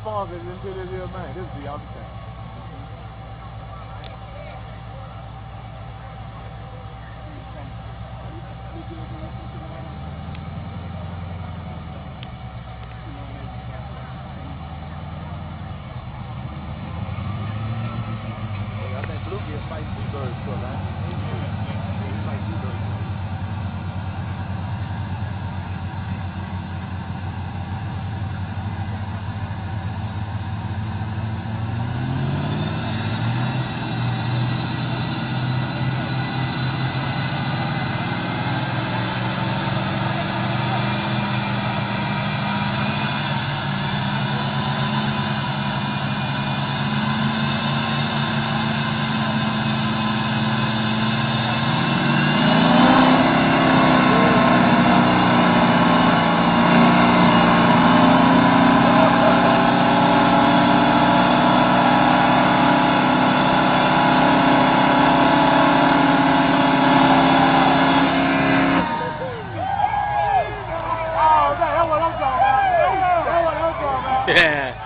sparkles into this here man. This is the other thing. I think Blue gets like 2 birds for that. It's like 2 birds. Yeah.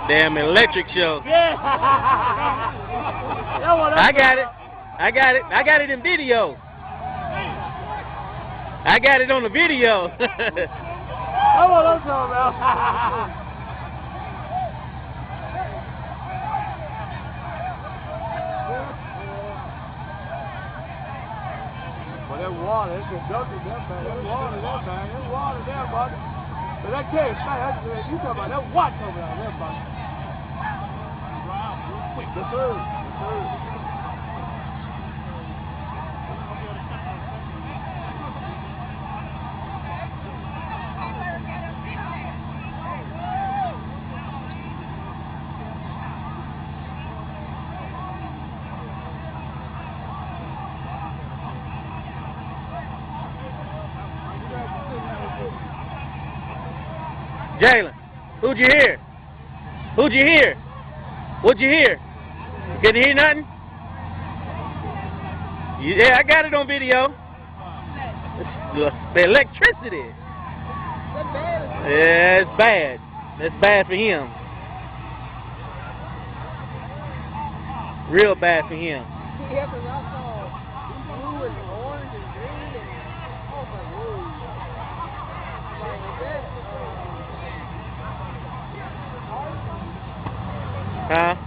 Damn electric show. Yeah. I got it. I got it. I got it in video. I got it on the video. That's what I'm talking about. Well, that water, it's conducted that thing. That water, that thing. That water there, buddy. But that can't stay. You talking about that watch over there, buddy. The third. Jalen, who'd you hear? Who'd you hear? What'd you hear? Could you hear nothing? Yeah, I got it on video. The electricity. Yeah, it's bad. It's bad for him. Real bad for him. Yeah, because I saw blue and orange and green and I was like, whoa. Like, is that, Huh?